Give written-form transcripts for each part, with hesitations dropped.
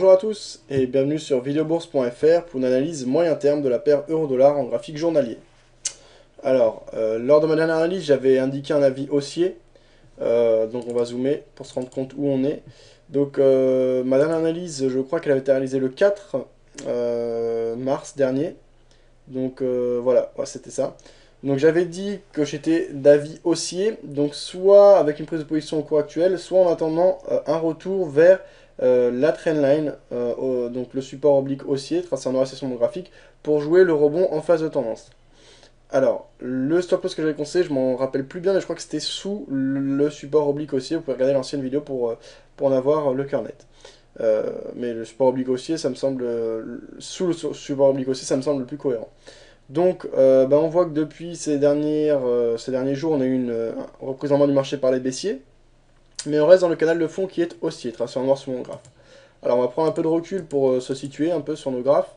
Bonjour à tous et bienvenue sur videobourse.fr pour une analyse moyen terme de la paire euro-dollar en graphique journalier. Alors, lors de ma dernière analyse, j'avais indiqué un avis haussier, donc on va zoomer pour se rendre compte où on est. Donc, ma dernière analyse, je crois qu'elle avait été réalisée le 4 mars dernier. Donc voilà, ouais, c'était ça. Donc j'avais dit que j'étais d'avis haussier, donc soit avec une prise de position au cours actuel, soit en attendant un retour vers la trendline, donc le support oblique haussier, tracé en noir sur mon graphique, pour jouer le rebond en phase de tendance. Alors, le stop loss que j'avais conseillé, je m'en rappelle plus bien, mais je crois que c'était sous le support oblique haussier. Vous pouvez regarder l'ancienne vidéo pour en avoir le cœur net. Mais le support oblique haussier, ça me semble, sous le support oblique haussier, ça me semble le plus cohérent. Donc, on voit que depuis ces derniers jours, on a eu une reprise en main du marché par les baissiers, mais on reste dans le canal de fond qui est haussier, tracé en noir sur mon graphe. Alors, on va prendre un peu de recul pour se situer un peu sur nos graphes.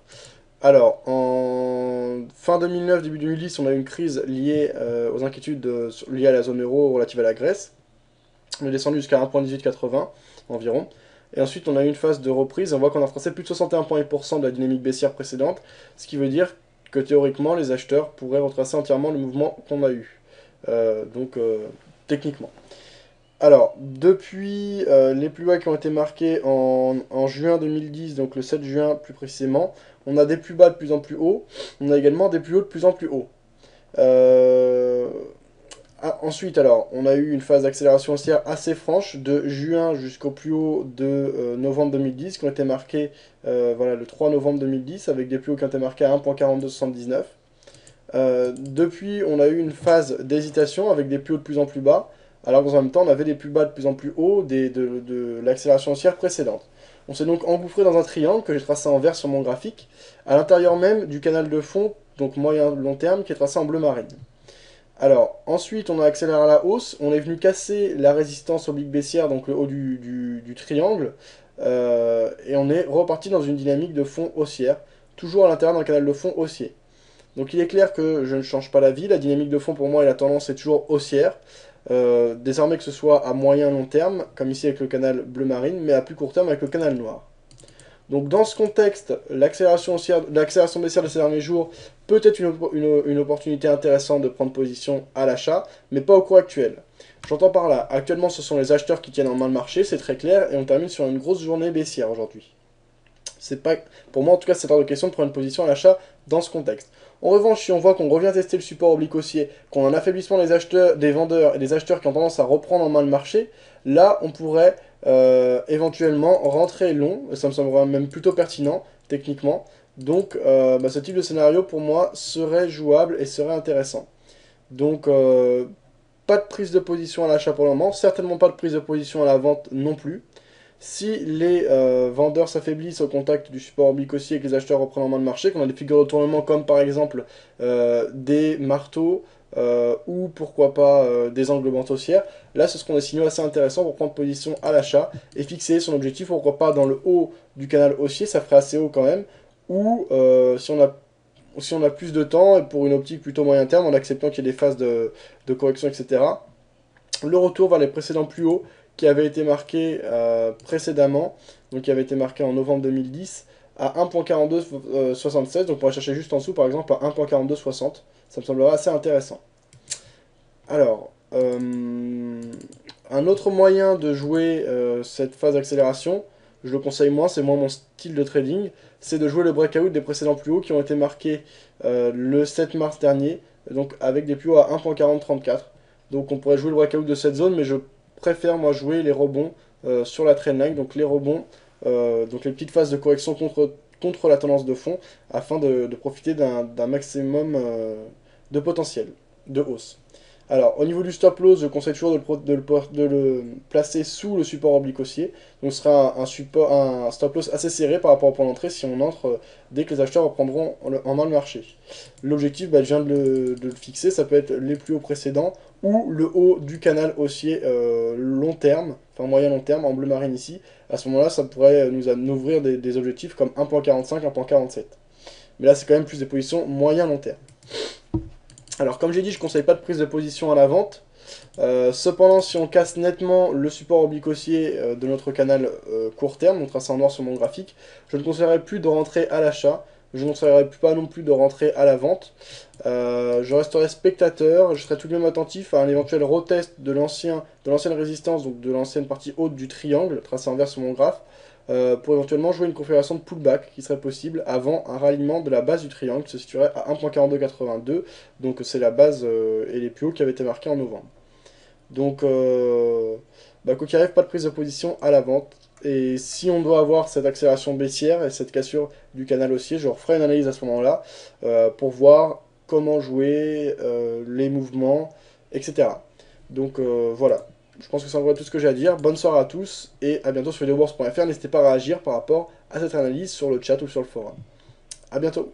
Alors, en fin 2009, début 2010, on a eu une crise liée aux inquiétudes liées à la zone euro relative à la Grèce. On est descendu jusqu'à 1,1880 environ. Et ensuite, on a eu une phase de reprise. On voit qu'on a retracé plus de 61% de la dynamique baissière précédente, ce qui veut dire que théoriquement, les acheteurs pourraient retracer entièrement le mouvement qu'on a eu. Techniquement. Alors, depuis les plus bas qui ont été marqués en juin 2010, donc le 7 juin plus précisément, on a des plus bas de plus en plus haut, on a également des plus hauts de plus en plus haut. Ensuite, alors, on a eu une phase d'accélération haussière assez franche, de juin jusqu'au plus haut de novembre 2010, qui ont été marqués voilà, le 3 novembre 2010, avec des plus hauts qui ont été marqués à 1,4279. Depuis, on a eu une phase d'hésitation, avec des plus hauts de plus en plus bas, alors que dans un même temps, on avait des plus bas de plus en plus hauts de l'accélération haussière précédente. On s'est donc engouffré dans un triangle que j'ai tracé en vert sur mon graphique, à l'intérieur même du canal de fond, donc moyen-long terme, qui est tracé en bleu marine. Alors, ensuite, on a accéléré à la hausse, on est venu casser la résistance oblique baissière, donc le haut du triangle, et on est reparti dans une dynamique de fond haussière, toujours à l'intérieur d'un canal de fond haussier. Donc il est clair que je ne change pas d'avis, la dynamique de fond pour moi et la tendance est toujours haussière, désormais que ce soit à moyen long terme, comme ici avec le canal bleu marine, mais à plus court terme avec le canal noir. Donc dans ce contexte, l'accélération baissière de ces derniers jours peut être une opportunité intéressante de prendre position à l'achat, mais pas au cours actuel. J'entends par là, actuellement ce sont les acheteurs qui tiennent en main le marché, c'est très clair, et on termine sur une grosse journée baissière aujourd'hui. C'est pas, pour moi en tout cas, c'est hors de question de prendre une position à l'achat dans ce contexte. En revanche, si on voit qu'on revient tester le support oblique haussier, qu'on a un affaiblissement des vendeurs et des acheteurs qui ont tendance à reprendre en main le marché, là on pourrait éventuellement rentrer long, ça me semblerait même plutôt pertinent techniquement. Donc ce type de scénario pour moi serait jouable et serait intéressant. Donc pas de prise de position à l'achat pour le moment, certainement pas de prise de position à la vente non plus. Si les vendeurs s'affaiblissent au contact du support oblique haussier et que les acheteurs reprennent en main le marché, qu'on a des figures de retournement comme par exemple des marteaux ou pourquoi pas des englebantes haussières, là ce seront des signaux assez intéressants pour prendre position à l'achat et fixer son objectif, pourquoi pas dans le haut du canal haussier, ça ferait assez haut quand même, ou si on a plus de temps et pour une optique plutôt moyen terme en acceptant qu'il y ait des phases de correction, etc. Le retour vers les précédents plus hauts qui avait été marqué précédemment, donc qui avait été marqué en novembre 2010, à 1.4276, donc on va chercher juste en dessous par exemple à 1.4260, ça me semblerait assez intéressant. Alors, un autre moyen de jouer cette phase d'accélération, je le conseille moins, c'est moins mon style de trading, c'est de jouer le breakout des précédents plus hauts qui ont été marqués le 7 mars dernier, donc avec des plus hauts à 1.4034. Donc on pourrait jouer le breakout de cette zone, mais je préfère moi jouer les rebonds sur la trendline, donc les rebonds, donc les petites phases de correction contre la tendance de fond, afin de profiter d'un maximum de potentiel de hausse. Alors, au niveau du stop loss, je conseille toujours de le placer sous le support oblique haussier. Donc, ce sera un stop loss assez serré par rapport au point d'entrée si on entre dès que les acheteurs reprendront en main le marché. L'objectif, je viens de le fixer, ça peut être les plus hauts précédents ou le haut du canal haussier long terme, enfin moyen long terme, en bleu marine ici. À ce moment-là, ça pourrait nous ouvrir des objectifs comme 1.45, 1.47. Mais là, c'est quand même plus des positions moyen long terme. Alors comme j'ai dit, je ne conseille pas de prise de position à la vente. Cependant, si on casse nettement le support oblique haussier de notre canal court terme, donc tracé en noir sur mon graphique, je ne conseillerais plus de rentrer à l'achat. Je ne conseillerais pas non plus de rentrer à la vente. Je resterai spectateur, je serai tout de même attentif à un éventuel retest de l'ancienne résistance, donc de l'ancienne partie haute du triangle, tracé en vert sur mon graphe, pour éventuellement jouer une configuration de pullback qui serait possible avant un ralliement de la base du triangle qui se situerait à 1.4282, donc c'est la base et les plus hauts qui avaient été marqués en novembre. Donc, quoi qu'il arrive, pas de prise de position à la vente. Et si on doit avoir cette accélération baissière et cette cassure du canal haussier, je referai une analyse à ce moment-là pour voir comment jouer, les mouvements, etc. Donc voilà, je pense que c'est en vrai tout ce que j'ai à dire. Bonne soirée à tous et à bientôt sur videobourse.fr. N'hésitez pas à réagir par rapport à cette analyse sur le chat ou sur le forum. A bientôt.